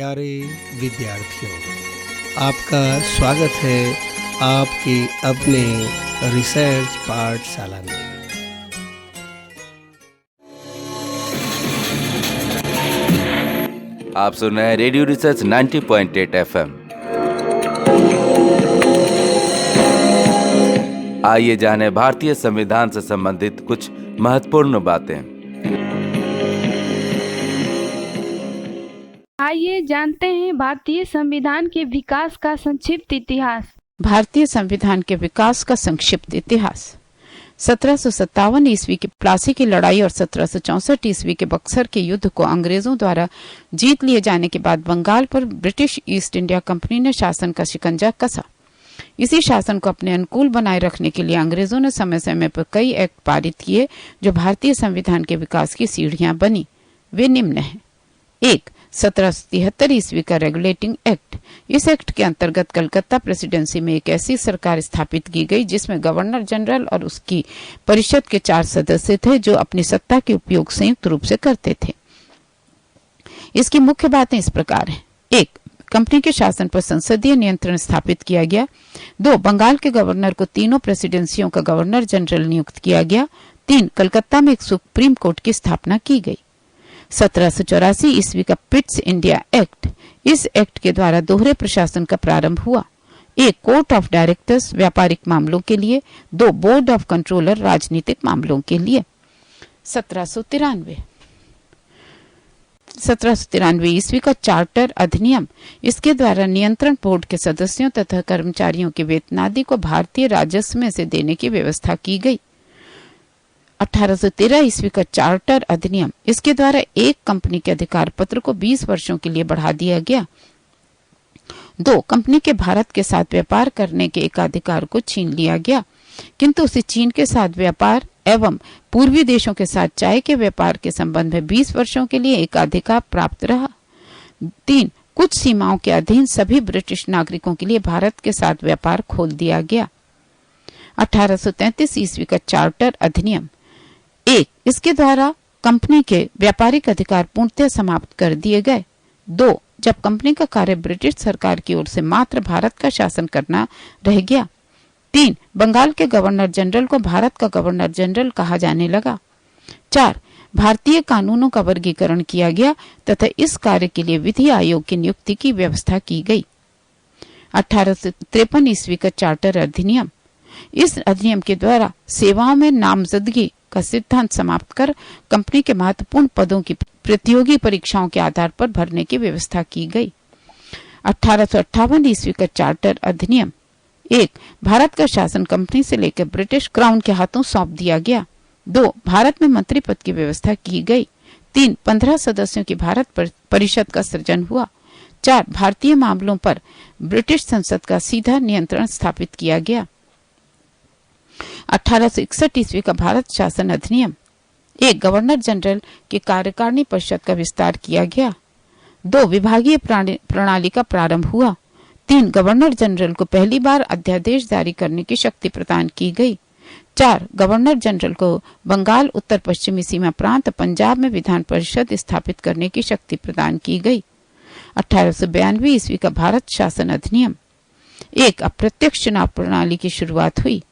प्यारे विद्यार्थियों, आपका स्वागत है आपके अपने रिसर्च पाठशाला में। आप सुन रहे हैं रेडियो रिसर्च 90.8 FM। आइए जाने भारतीय संविधान से संबंधित कुछ महत्वपूर्ण बातें। आइए जानते हैं भारतीय संविधान के विकास का संक्षिप्त इतिहास। भारतीय संविधान के विकास का संक्षिप्त इतिहास। 1757 ईस्वी की प्लासी की लड़ाई और 1764 ईस्वी के बक्सर के युद्ध को अंग्रेजों द्वारा जीत लिए जाने के बाद बंगाल पर ब्रिटिश ईस्ट इंडिया कंपनी ने शासन का शिकंजा कसा। इसी शासन को अपने अनुकूल बनाए रखने के लिए अंग्रेजों ने समय समय पर कई एक्ट पारित किए जो भारतीय संविधान के विकास की सीढ़ियां बनी। वे निम्न हैं। 1. 1773 ईस्वी का रेगुलेटिंग एक्ट। इस एक्ट के अंतर्गत कलकत्ता प्रेसिडेंसी में एक ऐसी सरकार स्थापित की गई जिसमें गवर्नर जनरल और उसकी परिषद के 4 सदस्य थे जो अपनी सत्ता के उपयोग संयुक्त रूप से करते थे। इसकी मुख्य बातें इस प्रकार हैं। 1. कंपनी के शासन पर संसदीय नियंत्रण स्थापित किया गया। 2. बंगाल के गवर्नर को तीनों प्रेसिडेंसियों का गवर्नर जनरल नियुक्त किया गया। 3. कलकत्ता में एक सुप्रीम कोर्ट की स्थापना की गई। 1784 ईस्वी का पिट्स इंडिया एक्ट। इस एक्ट के द्वारा दोहरे प्रशासन का प्रारंभ हुआ। 1. कोर्ट ऑफ डायरेक्टर्स व्यापारिक मामलों के लिए। 2. बोर्ड ऑफ कंट्रोलर राजनीतिक मामलों के लिए। 1793 ईस्वी का चार्टर अधिनियम। इसके द्वारा नियंत्रण बोर्ड के सदस्यों तथा कर्मचारियों के वेतनादि को भारतीय राजस्व में से देने की व्यवस्था की गई। 1813 ईस्वी का चार्टर अधिनियम। इसके द्वारा एक कंपनी के अधिकार पत्र को 20 वर्षों के लिए बढ़ा दिया गया। 2. कंपनी के भारत के साथ व्यापार करने के एकाधिकार को छीन लिया गया, किंतु उसे चीन के साथ व्यापार एवं पूर्वी देशों के साथ चाय के व्यापार के संबंध में 20 वर्षों के लिए एकाधिकार प्राप्त रहा। 3. कुछ सीमाओं के अधीन सभी ब्रिटिश नागरिकों के लिए भारत के साथ व्यापार खोल दिया गया। 1833 ईस्वी का चार्टर अधिनियम। 1. इसके द्वारा कंपनी के व्यापारिक अधिकार पूर्णतः समाप्त कर दिए गए। 2. जब कंपनी का कार्य ब्रिटिश सरकार की ओर से मात्र भारत का शासन करना रह गया। 3. बंगाल के गवर्नर जनरल को भारत का गवर्नर जनरल कहा जाने लगा। 4. भारतीय कानूनों का वर्गीकरण किया गया तथा इस कार्य के लिए विधि आयोग की नियुक्ति की व्यवस्था की गई। 1853 ईस्वी का चार्टर अधिनियम। इस अधिनियम के द्वारा सेवाओं में नामजदगी का सिद्धांत समाप्त कर कंपनी के महत्वपूर्ण पदों की प्रतियोगी परीक्षाओं के आधार पर भरने की व्यवस्था की गई। 1858 ईस्वी का चार्टर अधिनियम। 1. भारत का शासन कंपनी से लेकर ब्रिटिश क्राउन के हाथों सौंप दिया गया। 2. भारत में मंत्री पद की व्यवस्था की गई। 3. 15 सदस्यों की भारत परिषद का सृजन हुआ। 4. भारतीय मामलों पर ब्रिटिश संसद का सीधा नियंत्रण स्थापित किया गया। 1861 ईस्वी का भारत शासन अधिनियम। 1. गवर्नर जनरल की कार्यकारिणी परिषद का विस्तार किया गया। 2. विभागीय प्रणाली का प्रारंभ हुआ। 3. गवर्नर जनरल को पहली बार अध्यादेश जारी करने की शक्ति प्रदान की गई। 4. गवर्नर जनरल को बंगाल उत्तर पश्चिमी सीमा प्रांत पंजाब में विधान परिषद स्थापित करने की शक्ति प्रदान की गई। 1892 ईस्वी का भारत शासन अधिनियम। 1. अप्रत्यक्ष चुनाव प्रणाली की शुरुआत हुई।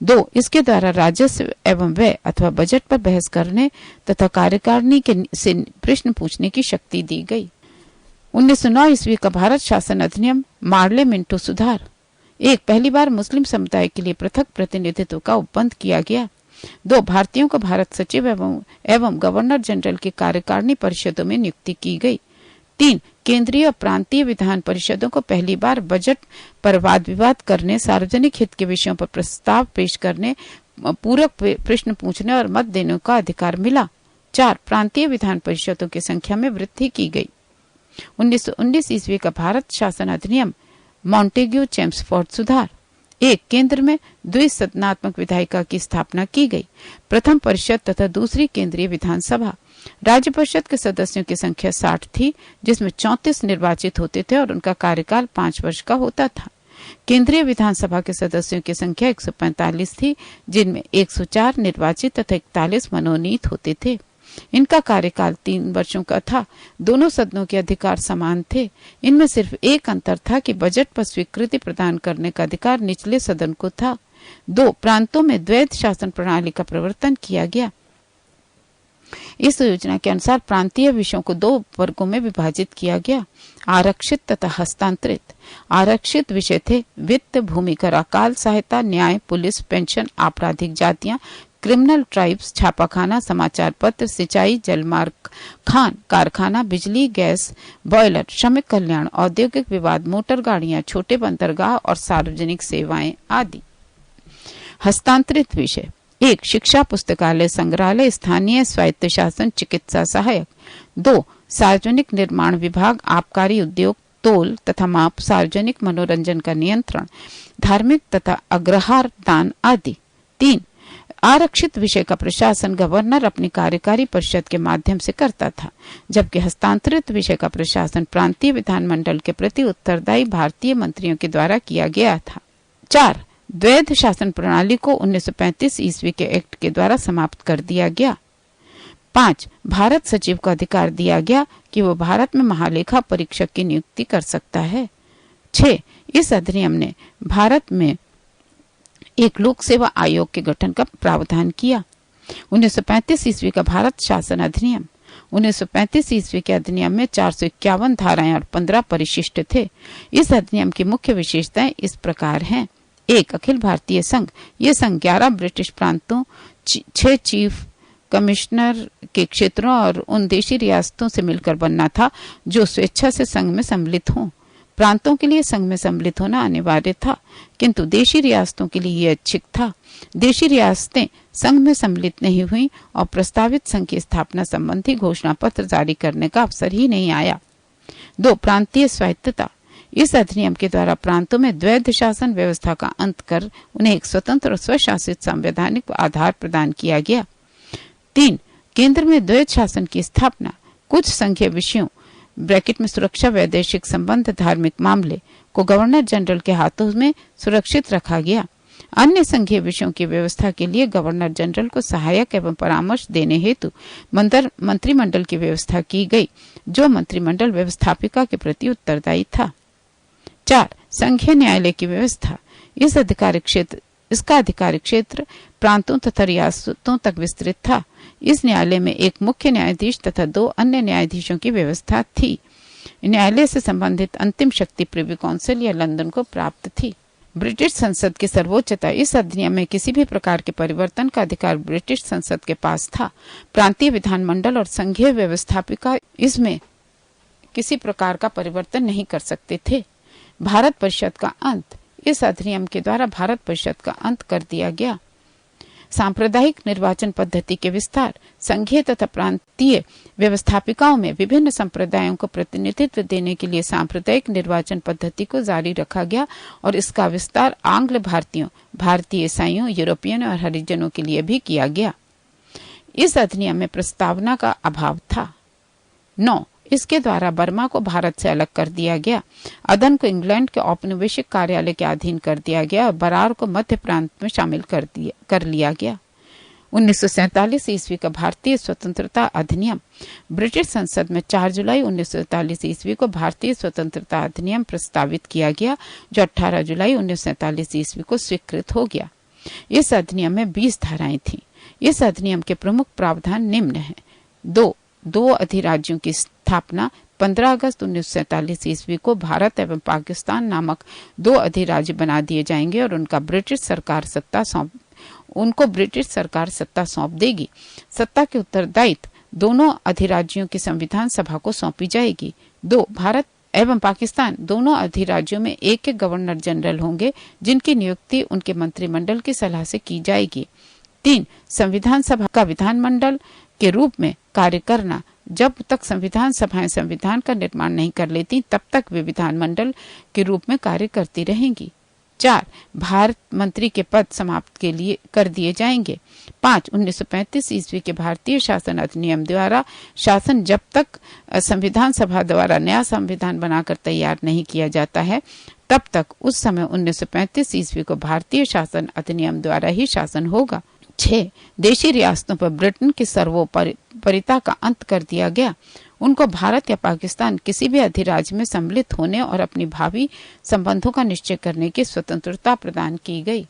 2. इसके द्वारा राजस्व एवं व्यय अथवा बजट पर बहस करने तथा कार्यकारिणी से प्रश्न पूछने की शक्ति दी गई। 1909 ईस्वी का भारत शासन अधिनियम। मार्ले मिंटो सुधार। 1. पहली बार मुस्लिम समुदाय के लिए पृथक प्रतिनिधित्व का उपबंध किया गया। 2. भारतीयों को भारत सचिव एवं गवर्नर जनरल की कार्यकारिणी परिषदों में नियुक्ति की गई। 3. केंद्रीय और प्रांतीय विधान परिषदों को पहली बार बजट पर वाद विवाद करने, सार्वजनिक हित के विषयों पर प्रस्ताव पेश करने, पूरक प्रश्न पूछने और मत देने का अधिकार मिला। 4. प्रांतीय विधान परिषदों की संख्या में वृद्धि की गई। 1919 ईस्वी का भारत शासन अधिनियम। मॉन्टेग्यू चेम्सफोर्ड सुधार। 1. केंद्र में द्विसदनात्मक विधायिका की स्थापना की गई। प्रथम परिषद तथा दूसरी केंद्रीय विधानसभा। राज्य परिषद के सदस्यों की संख्या 60 थी, जिसमें 34 निर्वाचित होते थे और उनका कार्यकाल 5 वर्ष का होता था। केंद्रीय विधानसभा के सदस्यों की संख्या 145 थी, जिनमें 104 निर्वाचित तथा 41 मनोनीत होते थे। इनका कार्यकाल 3 वर्षों का था। दोनों सदनों के अधिकार समान थे। इनमें सिर्फ एक अंतर था कि बजट पर स्वीकृति प्रदान करने का अधिकार निचले सदन को था। 2 प्रांतों में द्वैध शासन प्रणाली का प्रवर्तन किया गया। इस योजना के अनुसार प्रांतीय विषयों को 2 वर्गों में विभाजित किया गया, आरक्षित तथा हस्तांतरित। आरक्षित विषय थे वित्त, भूमि कर, अकाल सहायता, न्याय, पुलिस, पेंशन, आपराधिक जातियां, क्रिमिनल ट्राइब्स, छापाखाना, समाचार पत्र, सिंचाई, जलमार्ग, खान, कारखाना, बिजली, गैस, बॉयलर, श्रमिक कल्याण, औद्योगिक विवाद, मोटर गाड़ियां, छोटे बंदरगाह और सार्वजनिक सेवाएं आदि। हस्तांतरित विषय 1 शिक्षा, पुस्तकालय, संग्रहालय, स्थानीय स्वायत्त शासन, चिकित्सा सहायक। 2 सार्वजनिक निर्माण विभाग, आबकारी उद्योग, तोल तथा माप, सार्वजनिक मनोरंजन का नियंत्रण, धार्मिक तथा अग्रहार दान आदि। 3 आरक्षित विषय का प्रशासन गवर्नर अपनी कार्यकारी परिषद के माध्यम से करता था, जबकि हस्तांतरित विषय का प्रशासन प्रांतीय विधानमंडल के प्रति उत्तरदायी भारतीय मंत्रियों के द्वारा किया गया था। 4 द्वैध शासन प्रणाली को 1935 ईस्वी के एक्ट के द्वारा समाप्त कर दिया गया। 5 भारत सचिव को अधिकार दिया गया कि वो भारत में महालेखा परीक्षक की नियुक्ति कर सकता है। 6 इस अधिनियम ने भारत में एक लोक सेवा आयोग के गठन का प्रावधान किया। 1935 ईस्वी का भारत शासन अधिनियम। 1935 ईस्वी के अधिनियम में 451 धाराएं और 15 परिशिष्ट थे। इस अधिनियम की मुख्य विशेषताएं इस प्रकार हैं। 1 अखिल भारतीय संघ। ये संघ 11 ब्रिटिश प्रांतों, 6 चीफ कमिश्नर के क्षेत्रों और उन देशी रियासतों से मिलकर बनना था जो स्वेच्छा से संघ में सम्मिलित हों। प्रांतों के लिए संघ में सम्मिलित होना अनिवार्य था, किंतु देशी रियासतों के लिए यह ऐच्छिक था। देशी रियासतें संघ में सम्मिलित नहीं हुई और प्रस्तावित संघ की स्थापना संबंधी घोषणा पत्र जारी करने का अवसर ही नहीं आया। 2 प्रांतीय स्वायत्तता। इस अधिनियम के द्वारा प्रांतों में द्वैध शासन व्यवस्था का अंत कर उन्हें एक स्वतंत्र और स्वशासित संवैधानिक आधार प्रदान किया गया। 3 केंद्र में द्वैध शासन की स्थापना। कुछ संघीय विषयों ब्रैकेट में सुरक्षा, वैदेशिक संबंध, धार्मिक मामले को गवर्नर जनरल के हाथों में सुरक्षित रखा गया। अन्य संघीय विषयों की व्यवस्था के लिए गवर्नर जनरल को सहायक एवं परामर्श देने हेतु मंत्रिमंडल की व्यवस्था की गई, जो मंत्रिमंडल व्यवस्थापिका के प्रति उत्तरदायी था। 4 संघीय न्यायालय की व्यवस्था। इसका अधिकारी क्षेत्र प्रांतों तथा रियासतों तक विस्तृत था। इस न्यायालय में एक मुख्य न्यायाधीश तथा 2 अन्य न्यायाधीशों की व्यवस्था थी। न्यायालय से संबंधित अंतिम शक्ति प्रिवी काउंसिल या लंदन को प्राप्त थी। ब्रिटिश संसद की सर्वोच्चता। इस अधिनियम में किसी भी प्रकार के परिवर्तन का अधिकार ब्रिटिश संसद के पास था। प्रांतीय विधानमंडल और संघीय व्यवस्थापिका इसमें किसी प्रकार का परिवर्तन नहीं कर सकते थे। भारत परिषद का अंत। इस अधिनियम के द्वारा भारत परिषद का अंत कर दिया गया। सांप्रदायिक निर्वाचन पद्धति के विस्तार। संघीय तथा प्रांतीय व्यवस्थापिकाओं में विभिन्न संप्रदायों को प्रतिनिधित्व देने के लिए सांप्रदायिक निर्वाचन पद्धति को जारी रखा गया और इसका विस्तार आंग्ल भारतीयों, भारतीय ईसाइयों, यूरोपियन और हरिजनों के लिए भी किया गया। इस अधिनियम में प्रस्तावना का अभाव था। 9 इसके द्वारा बर्मा को भारत से अलग कर दिया गया, अदन को इंग्लैंड के औपनिवेशिक कार्यालय के अधीन कर दिया गया और बरार को मध्य प्रांत में शामिल कर लिया गया। 1947 ईस्वी का भारतीय स्वतंत्रता अधिनियम। ब्रिटिश संसद में 4 जुलाई 1947 ईस्वी को भारतीय स्वतंत्रता अधिनियम प्रस्तावित किया गया, जो 18 जुलाई 1947 ईस्वी को स्वीकृत हो गया। इस अधिनियम में 20 धाराएं थीं। इस अधिनियम के प्रमुख प्रावधान निम्न हैं। 2 अधिराज्यों की स्थापना। 15 अगस्त 1947 ईस्वी को भारत एवं पाकिस्तान नामक 2 अधिराज्य बना दिए जाएंगे और उनको ब्रिटिश सरकार सत्ता सौंप देगी। सत्ता के उत्तरदायित्व दोनों अधिराज्यों की संविधान सभा को सौंपी जाएगी। 2 भारत एवं पाकिस्तान दोनों अधिराज्यों में एक गवर्नर जनरल होंगे, जिनकी नियुक्ति उनके मंत्रिमंडल की सलाह से की जाएगी। 3 संविधान सभा का विधानमंडल के रूप में कार्य करना। जब तक संविधान सभाएं संविधान का निर्माण नहीं कर लेती, तब तक वे विधानमंडल के रूप में कार्य करती रहेंगी। 4 भारत मंत्री के पद समाप्त कर दिए जाएंगे। 5 1935 ईस्वी के भारतीय शासन अधिनियम द्वारा शासन जब तक संविधान सभा द्वारा नया संविधान बनाकर तैयार नहीं किया जाता है, तब तक उस समय 1935 ईस्वी को भारतीय शासन अधिनियम द्वारा ही शासन होगा। 6 देशी रियासतों पर ब्रिटेन की सर्वोपरि वरीयता का अंत कर दिया गया। उनको भारत या पाकिस्तान किसी भी अधिराज्य में सम्मिलित होने और अपनी भावी संबंधों का निश्चय करने की स्वतंत्रता प्रदान की गई।